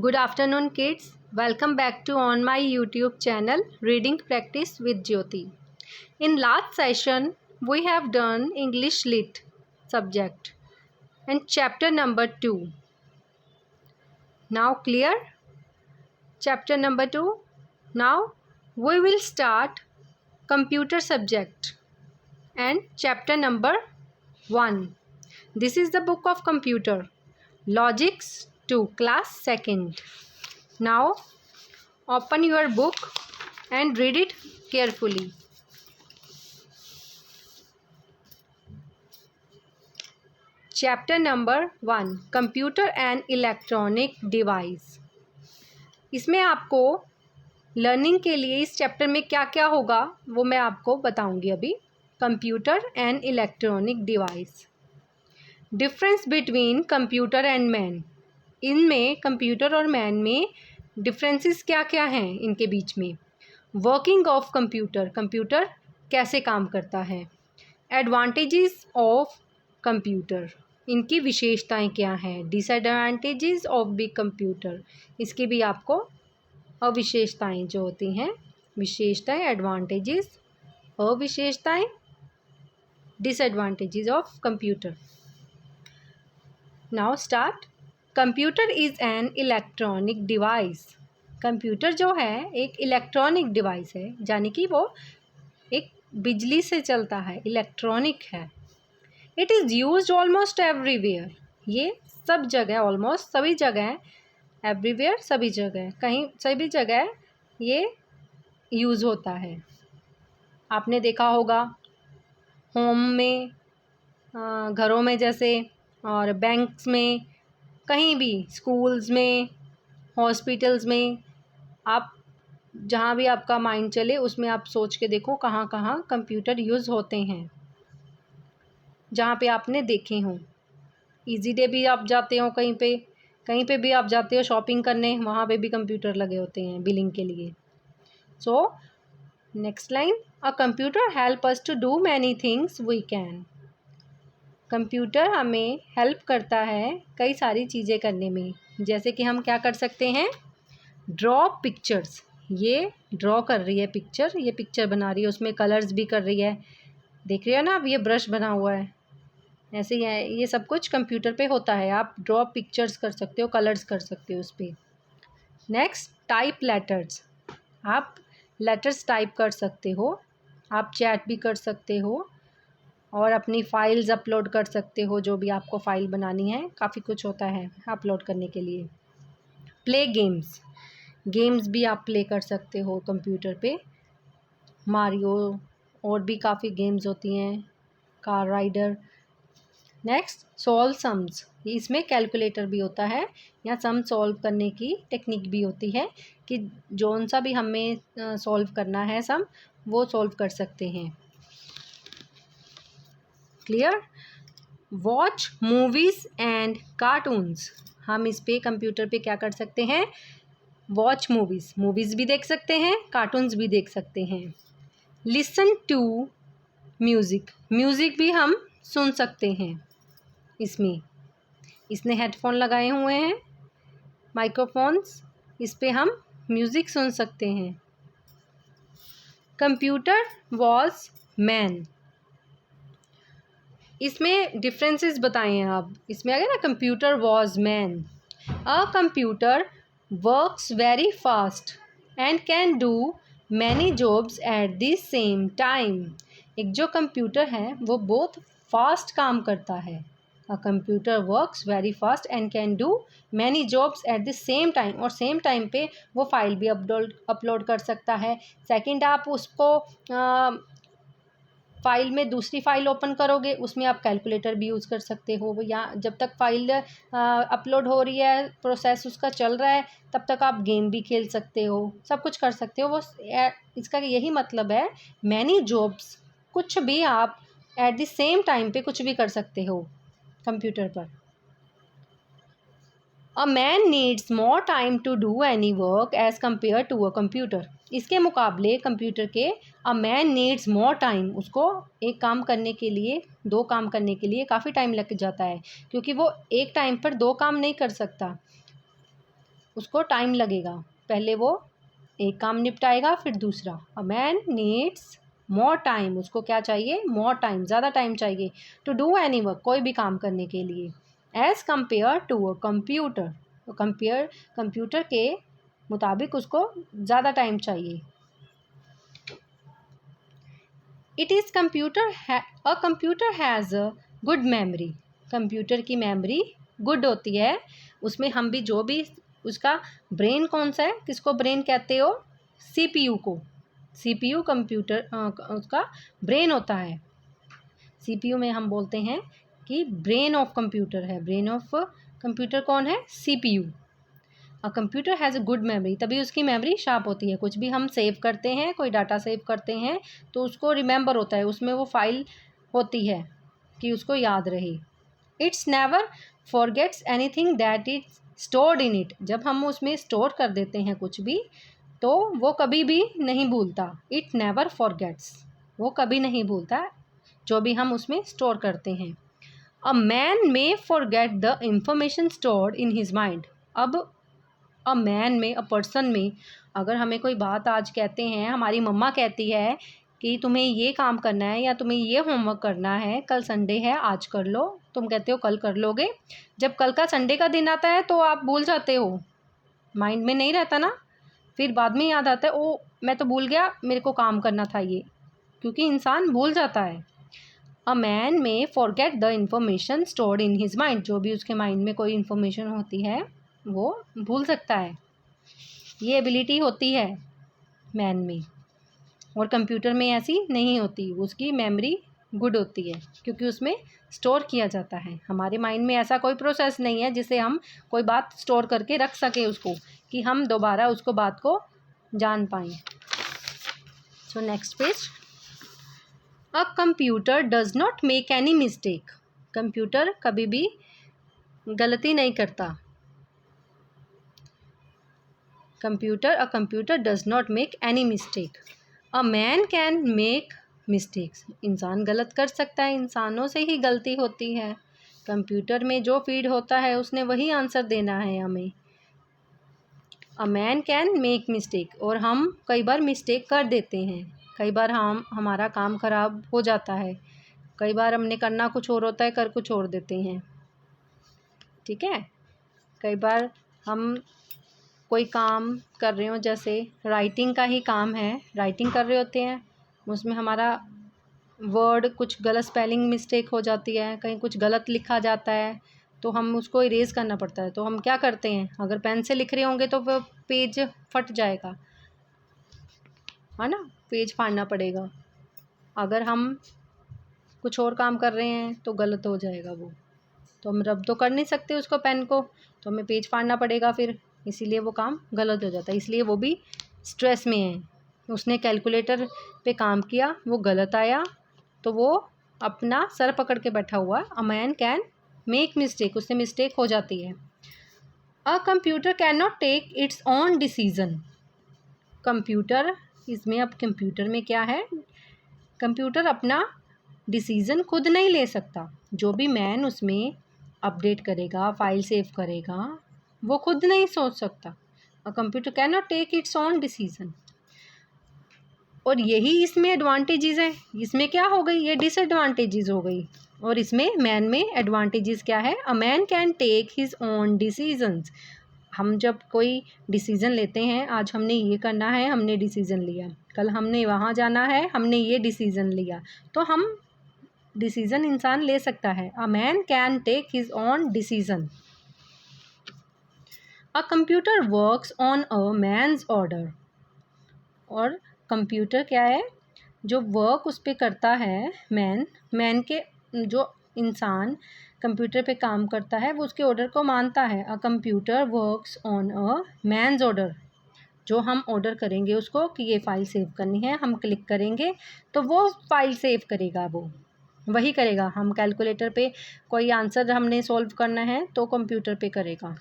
Good afternoon, kids. Welcome back to on my YouTube channel Reading Practice with Jyoti. In last session, we have done English Lit subject and chapter number 2. Now clear? Chapter number 2. Now we will start computer subject and chapter number 1. This is the book of computer. Logics 2, class 2nd. Now open your book and read it carefully. Chapter number 1, computer and electronic device. इसमें आपको learning के लिए इस chapter में क्या क्या होगा वो मैं आपको बताऊंगी अभी. Computer and electronic device. Difference between computer and man. इनमें कंप्यूटर और मैन में डिफरेंसेस क्या क्या हैं इनके बीच में. Working of computer. कंप्यूटर कैसे काम करता है. Advantages of computer. इनकी विशेषताएं क्या हैं. Disadvantages of big computer. इसकी भी आपको अविशेषताएं जो होती हैं, विशेषताएं, एडवांटेजेस, अविशेषताएं, disadvantages of computer. Now start. Computer is an electronic device. Computer जो है एक इलेक्ट्रॉनिक डिवाइस है, यानी कि वो एक बिजली से चलता है, इलेक्ट्रॉनिक है. It is used almost everywhere. ये सब जगह, ऑलमोस्ट सभी जगह, एवरीवेयर सभी जगह, कहीं सभी जगह ये यूज़ होता है. आपने देखा होगा होम में, घरों में जैसे, और बैंक्स में, कहीं भी, स्कूल्स में, हॉस्पिटल्स में, आप जहाँ भी आपका माइंड चले उसमें आप सोच के देखो कहाँ कहाँ कंप्यूटर यूज़ होते हैं, जहाँ पे आपने देखे हों. इजी डे भी आप जाते हो, कहीं पे भी आप जाते हो शॉपिंग करने, वहाँ पे भी कंप्यूटर लगे होते हैं बिलिंग के लिए. So next line. A computer help us to do many things we can. Computer हमें हेल्प करता है कई सारी चीज़ें करने में. जैसे कि हम क्या कर सकते हैं. Draw pictures. ये ड्रॉ कर रही है पिक्चर, ये पिक्चर बना रही है, उसमें कलर्स भी कर रही है. देख रहे हो ना, अब ये ब्रश बना हुआ है, ऐसे ही है. ये सब कुछ कंप्यूटर पे होता है. आप ड्रॉ पिक्चर्स कर सकते हो, कलर्स कर सकते हो उस पर. Next, type letters. आप लेटर्स टाइप कर सकते हो, आप चैट भी कर सकते हो, और अपनी फ़ाइल्स अपलोड कर सकते हो. जो भी आपको फ़ाइल बनानी है, काफ़ी कुछ होता है अपलोड करने के लिए. Play games. गेम्स भी आप प्ले कर सकते हो कंप्यूटर पे. मारियो, और भी काफ़ी गेम्स होती हैं, car rider. Next, solve sums. इसमें कैलकुलेटर भी होता है, या सम सॉल्व करने की टेक्निक भी होती है कि जौन सा भी हमें सॉल्व करना है सम, वो सॉल्व कर सकते हैं. Clear. Watch movies and cartoons. हम इस पे कंप्यूटर पे क्या कर सकते हैं. वॉच मूवीज़, मूवीज़ भी देख सकते हैं, कार्टून्स भी देख सकते हैं. Listen to music. म्यूज़िक भी हम सुन सकते हैं इसमें. इसने हेडफोन लगाए हुए हैं, माइक्रोफोन्स, इस पे हम म्यूज़िक सुन सकते हैं. Computer was man. इसमें डिफरेंसेस बताए हैं आप. इसमें आ गया ना, computer was man. A computer works very fast and can do many jobs at the same time. एक जो कंप्यूटर है वो बहुत फास्ट काम करता है. A computer works very fast and can do many jobs at the same time. और same time पे वो फाइल भी अपलोड कर सकता है. सेकंड, आप उसको फ़ाइल में दूसरी फ़ाइल ओपन करोगे, उसमें आप कैलकुलेटर भी यूज़ कर सकते हो. या जब तक फ़ाइल अपलोड हो रही है, प्रोसेस उसका चल रहा है, तब तक आप गेम भी खेल सकते हो, सब कुछ कर सकते हो. वो इसका यही मतलब है, मैनी जॉब्स, कुछ भी आप एट द सेम टाइम पे कुछ भी कर सकते हो कंप्यूटर पर. A man needs more time to do any work as compare to a computer. इसके मुकाबले कंप्यूटर के a man needs more time. उसको एक काम करने के लिए, दो काम करने के लिए काफ़ी टाइम लग जाता है, क्योंकि वो एक टाइम पर दो काम नहीं कर सकता. उसको टाइम लगेगा, पहले वो एक काम निपटाएगा फिर दूसरा। A man needs more time, उसको क्या चाहिए, मोर टाइम, ज़्यादा टाइम चाहिए टू डू एनी वर्क, कोई भी काम करने के लिए, as compare to a computer, computer के मुताबिक उसको ज़्यादा टाइम चाहिए। It is a computer has a good memory, computer की मेमोरी गुड होती है, उसमें हम भी जो भी उसका ब्रेन कौन सा है, किसको ब्रेन कहते हो, सीपीयू को, सीपीयू कंप्यूटर उसका ब्रेन होता है। सीपीयू में हम बोलते हैं कि ब्रेन ऑफ कंप्यूटर है, ब्रेन ऑफ कंप्यूटर कौन है, CPU. A computer has a good memory, तभी उसकी मेमोरी शार्प होती है। कुछ भी हम सेव करते हैं, कोई डाटा सेव करते हैं तो उसको रिमेंबर होता है, उसमें वो फाइल होती है कि उसको याद रहे। It's never forgets anything that it's stored in it, जब हम उसमें स्टोर कर देते हैं कुछ भी तो वो कभी भी नहीं भूलता। इट नेवर फॉरगेट्स, वो कभी नहीं भूलता जो भी हम उसमें स्टोर करते हैं। A man may forget the information stored in his mind, अब अ मैन में, अ पर्सन में, अगर हमें कोई बात आज कहते हैं, हमारी मम्मा कहती है कि तुम्हें ये काम करना है या तुम्हें ये होमवर्क करना है, कल संडे है आज कर लो, तुम कहते हो कल कर लोगे, जब कल का संडे का दिन आता है तो आप भूल जाते हो, माइंड में नहीं रहता ना, फिर बाद में याद आता है ओ मैं तो भूल गया, मेरे को काम करना था ये, क्योंकि इंसान भूल जाता है। अ मैन में forget the information stored in his mind, जो भी उसके माइंड में कोई इन्फॉर्मेशन होती है वो भूल सकता है, ये एबिलिटी होती है मैन में। और कंप्यूटर में ऐसी नहीं होती, उसकी मेमोरी गुड होती है क्योंकि उसमें स्टोर किया जाता है। हमारे माइंड में ऐसा कोई प्रोसेस नहीं है जिसे हम कोई बात स्टोर करके रख सकें उसको, कि हम दोबारा उसको बात को जान पाएँ। So next page. A computer does not make any mistake, computer कभी भी गलती नहीं करता। A computer does not make any mistake. A man can make mistakes, इंसान गलत कर सकता है, इंसानों से ही गलती होती है, कंप्यूटर में जो फीड होता है उसने वही आंसर देना है हमें। अ मैन कैन मेक मिस्टेक, और हम कई बार मिस्टेक कर देते हैं, कई बार हमारा काम ख़राब हो जाता है, कई बार हमने करना कुछ और होता है, कर कुछ और देते हैं, ठीक है। कई बार हम कोई काम कर रहे हो, जैसे राइटिंग का ही काम है, राइटिंग कर रहे होते हैं, उसमें हमारा वर्ड कुछ गलत स्पेलिंग मिस्टेक हो जाती है, कहीं कुछ गलत लिखा जाता है तो हम उसको इरेज़ करना पड़ता है, तो हम क्या करते हैं, अगर पेन से लिख रहे होंगे तो वो पेज फट जाएगा, है ना, पेज फाड़ना पड़ेगा। अगर हम कुछ और काम कर रहे हैं तो गलत हो जाएगा वो, तो हम रब तो कर नहीं सकते उसको, पेन को, तो हमें पेज फाड़ना पड़ेगा फिर, इसीलिए वो काम गलत हो जाता है, इसलिए वो भी स्ट्रेस में है। उसने कैलकुलेटर पे काम किया, वो गलत आया तो वो अपना सर पकड़ के बैठा हुआ। A man can make mistake, उससे मिस्टेक हो जाती है। A computer can not take its own decision, computer, इसमें अब कंप्यूटर में क्या है, कंप्यूटर अपना डिसीज़न खुद नहीं ले सकता, जो भी मैन उसमें अपडेट करेगा, फाइल सेव करेगा, वो खुद नहीं सोच सकता। A computer can not take its own decision, और यही इसमें एडवांटेजेस हैं, इसमें क्या हो गई, ये डिसएडवांटेजेस हो गई, और इसमें मैन में एडवांटेजेस क्या है, a man can take his own decisions, हम जब कोई डिसीज़न लेते हैं, आज हमने ये करना है, हमने डिसीज़न लिया, कल हमने वहाँ जाना है, हमने ये डिसीज़न लिया, तो हम डिसीज़न इंसान ले सकता है। A man can take his own decision. A computer works on a man's order, और कंप्यूटर क्या है, जो वर्क उस पर करता है, मैन के, जो इंसान कंप्यूटर पे काम करता है वो उसके ऑर्डर को मानता है। A computer works on a man's order, जो हम ऑर्डर करेंगे उसको कि ये फ़ाइल सेव करनी है, हम क्लिक करेंगे तो वो फ़ाइल सेव करेगा, वो वही करेगा। हम कैलकुलेटर पे कोई आंसर हमने सॉल्व करना है तो कंप्यूटर पे करेगा।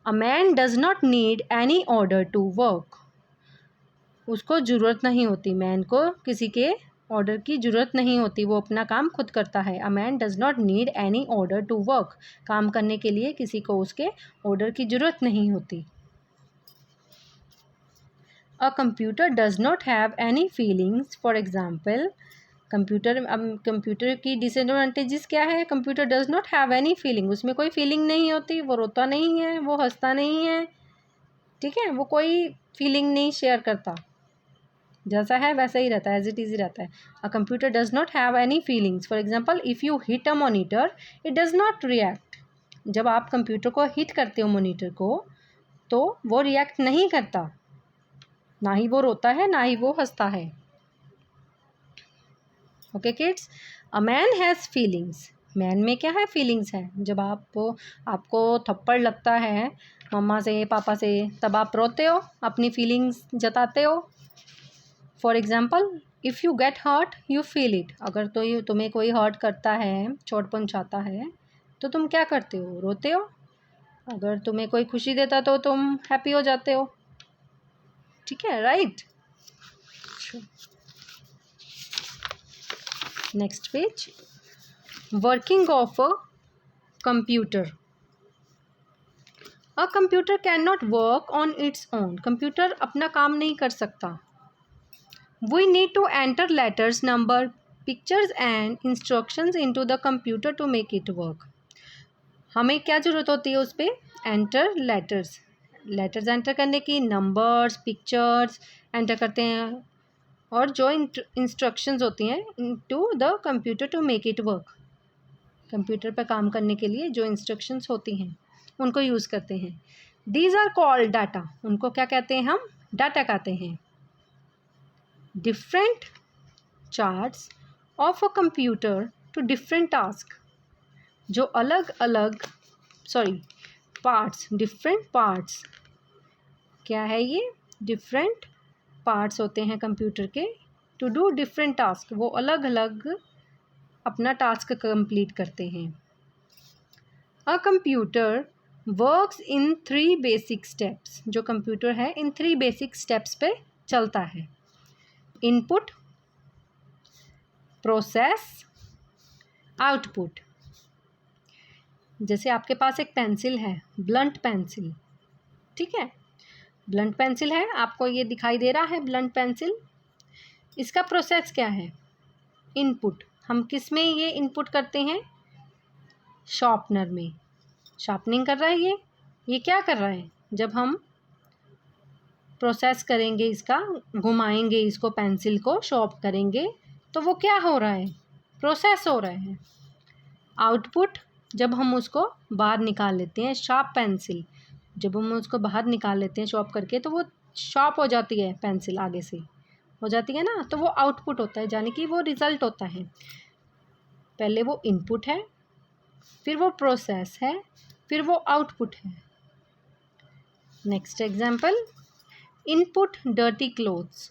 A man does not need any order to work, उसको ज़रूरत नहीं होती मैन को किसी के ऑर्डर की ज़रूरत नहीं होती, वो अपना काम खुद करता है। A man does not need any order to work, काम करने के लिए किसी को उसके ऑर्डर की ज़रूरत नहीं होती। A computer does not have any feelings, for example computer की डिसएडवांटेजेस क्या है? Computer does not have any feeling, उसमें कोई फीलिंग नहीं होती, वो रोता नहीं है, वो हंसता नहीं है, ठीक है, वो कोई फीलिंग नहीं शेयर करता, जैसा है वैसा ही रहता है, एज इट इज़ ही रहता है। A computer does not have any feelings, for example if you hit a monitor it does not react, जब आप कंप्यूटर को हिट करते हो मॉनिटर को तो वो रिएक्ट नहीं करता, ना ही वो रोता है ना ही वो हंसता है। Okay kids, a man has feelings, man में क्या है? फीलिंग्स है। जब आपको थप्पड़ लगता है मम्मा से पापा से, तब आप रोते हो, अपनी फीलिंग्स जताते हो। For example if you get hurt you feel it, अगर तो तुम्हें कोई हर्ट करता है, चोट पहुंचाता है, तो तुम क्या करते हो? रोते हो। अगर तुम्हें कोई खुशी देता तो तुम हैप्पी हो जाते हो, ठीक है, right. Next page, working of a computer. A computer can not work on its own, computer अपना काम नहीं कर सकता। We need to enter letters, number, pictures and instructions into the computer to make it work. हमें क्या ज़रूरत होती है उस पर? एंटर लेटर्स, लेटर्स एंटर करने की, नंबर्स पिक्चर्स एंटर करते हैं, और जो इंस्ट्रक्शंस होती हैं to the computer to make it work, computer पर काम करने के लिए जो इंस्ट्रक्शंस होती हैं उनको यूज़ करते हैं। दीज आर कॉल्ड डाटा, उनको क्या कहते हैं? हम डाटा कहते हैं। different charts of a computer to different task, जो अलग अलग पार्ट्स, डिफरेंट पार्ट्स, क्या है ये? डिफरेंट पार्ट्स होते हैं कंप्यूटर के, टू डू डिफरेंट टास्क, वो अलग अलग अपना टास्क कंप्लीट करते हैं। अ computer works in 3 basic steps, जो कंप्यूटर है इन 3 बेसिक स्टेप्स पे चलता है। Input, process, output. जैसे आपके पास एक पेंसिल है, ब्लंट पेंसिल, ठीक है, ब्लंट पेंसिल है, आपको ये दिखाई दे रहा है ब्लंट पेंसिल। इसका प्रोसेस क्या है? इनपुट, हम किस में ये इनपुट करते हैं? शार्पनर में, शार्पनिंग कर रहा है ये क्या कर रहा है? जब हम प्रोसेस करेंगे, इसका घुमाएंगे, इसको पेंसिल को शार्प करेंगे, तो वो क्या हो रहा है? प्रोसेस हो रहा है। आउटपुट, जब हम उसको बाहर निकाल लेते हैं, शार्प पेंसिल, जब हम उसको बाहर निकाल लेते हैं शार्प करके, तो वो शार्प हो जाती है, पेंसिल आगे से हो जाती है ना, तो वो आउटपुट होता है, यानी कि वो रिज़ल्ट होता है। पहले वो इनपुट है, फिर वो प्रोसेस है, फिर वो आउटपुट है। Next example, input dirty clothes,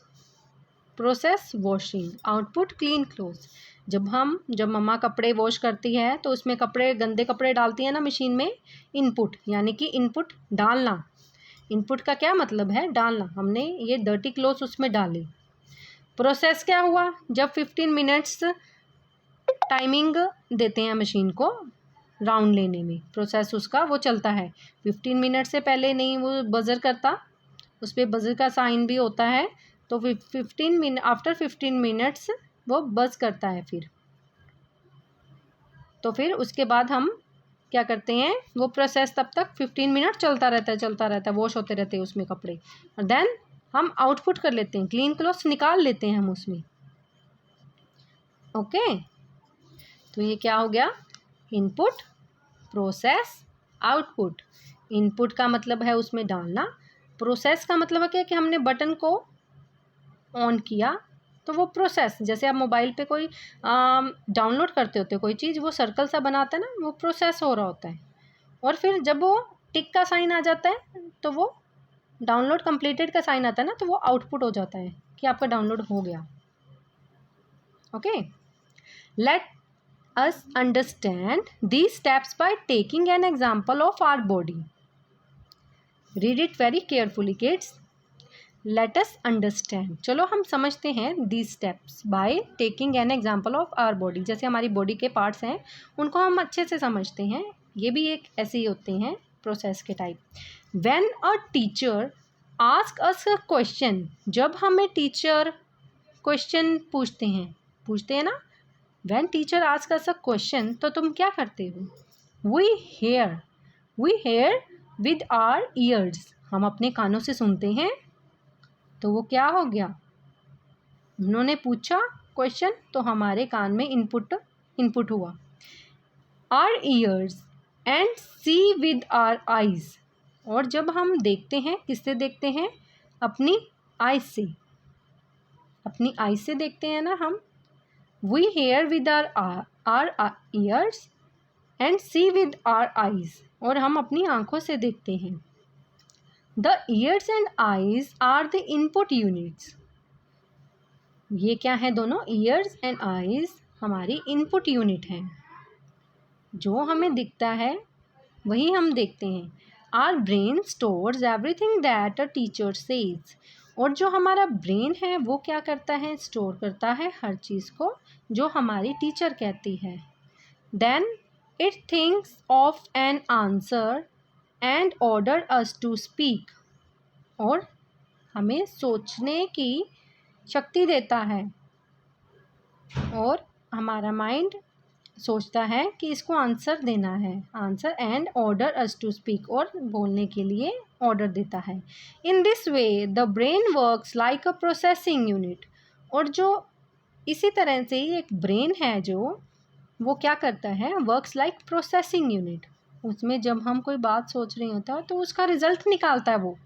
process washing, output clean clothes. जब मम्मा कपड़े वॉश करती है तो उसमें गंदे कपड़े डालती है ना मशीन में, इनपुट, यानी कि इनपुट डालना। इनपुट का क्या मतलब है? डालना। हमने ये डर्टी क्लोथ्स उसमें डाली। प्रोसेस क्या हुआ? जब 15 मिनट्स टाइमिंग देते हैं मशीन को राउंड लेने में, प्रोसेस उसका वो चलता है। 15 मिनट से पहले नहीं वो बज़र करता, उस पर बज़र का साइन भी होता है, तो आफ्टर 15 मिनट्स वो बज़ करता है। फिर उसके बाद हम क्या करते हैं? वो प्रोसेस तब तक 15 मिनट चलता रहता है, वॉश होते रहते हैं उसमें कपड़े, और देन हम आउटपुट कर लेते हैं, क्लीन क्लॉथ्स निकाल लेते हैं हम उसमें। ओके, तो ये क्या हो गया? Input, process, output. इनपुट का मतलब है उसमें डालना, प्रोसेस का मतलब है क्या कि हमने बटन को ऑन किया, तो वो प्रोसेस, जैसे आप मोबाइल पे कोई डाउनलोड करते होते हो कोई चीज़, वो सर्कल सा बनाता है ना, वो प्रोसेस हो रहा होता है। और फिर जब वो टिक का साइन आ जाता है तो वो डाउनलोड कंप्लीटेड का साइन आता है ना, तो वो आउटपुट हो जाता है कि आपका डाउनलोड हो गया। Okay, late us understand these steps by taking an example of our body. Read it very carefully, kids. Let us understand, चलो हम समझते हैं these steps by taking an example of our body. जैसे हमारी body के parts हैं उनको हम अच्छे से समझते हैं, ये भी एक ऐसे ही होते हैं प्रोसेस के type. When a teacher ask us a question, जब हमें टीचर क्वेश्चन पूछते हैं ना, when teacher ask us a question, तो तुम क्या करते हो? We hear with our ears, हम अपने कानों से सुनते हैं। तो वो क्या हो गया, उन्होंने पूछा क्वेश्चन तो हमारे कान में इनपुट हुआ। Our ears and see with our eyes, और जब हम देखते हैं, किससे देखते हैं? अपनी आइज से, अपनी आइज से देखते हैं ना हम। We hear with our ears and see with our eyes, और हम अपनी आंखों से देखते हैं। The ears and eyes are the input units, ये क्या है दोनों? ईयर्स एंड आइज हमारी इनपुट यूनिट हैं, जो हमें दिखता है वही हम देखते हैं। Our brain stores everything that a teacher says, और जो हमारा ब्रेन है वो क्या करता है? स्टोर करता है हर चीज़ को जो हमारी टीचर कहती है। Then it thinks of an answer and order us to speak, और हमें सोचने की शक्ति देता है, और हमारा माइंड सोचता है कि इसको आंसर देना है, answer and order us to speak, और बोलने के लिए ऑर्डर देता है। In this way the brain works like a processing unit, और जो इसी तरह से एक ब्रेन है जो वो क्या करता है? वर्क्स लाइक प्रोसेसिंग यूनिट, उसमें जब हम कोई बात सोच रहे होता है तो उसका रिजल्ट निकालता है, वो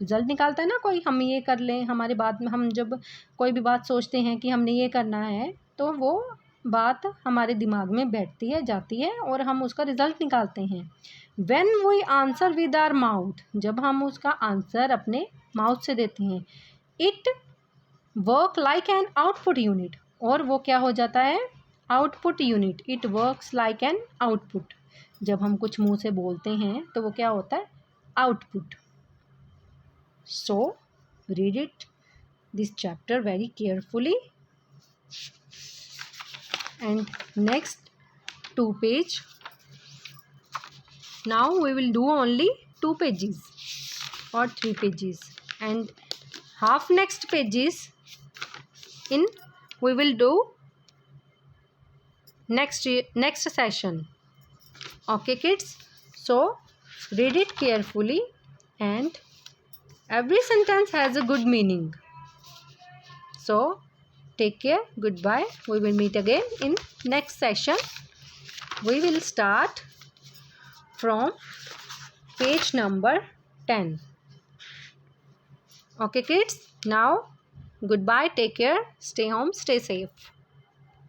रिजल्ट निकालता है ना। कोई हम ये कर लें, हमारे बात में हम जब कोई भी बात सोचते हैं कि हमने ये करना है, तो वो बात हमारे दिमाग में बैठती है, जाती है, और हम उसका रिजल्ट निकालते हैं। When we answer with our mouth, जब हम उसका आंसर अपने माउथ से देते हैं, it work like an output unit, और वो क्या हो जाता है? Output unit. It works like an output, जब हम कुछ मुंह से बोलते हैं तो वो क्या होता है? Output. So read it this chapter very carefully, and next 2 page. Now we will do only 2 pages or 3 pages, and half next pages in we will do next session. Okay kids, so read it carefully, and every sentence has a good meaning. So take care, goodbye, we will meet again in next session. We will start from page number 10. Okay kids, now goodbye, take care, stay home, stay safe.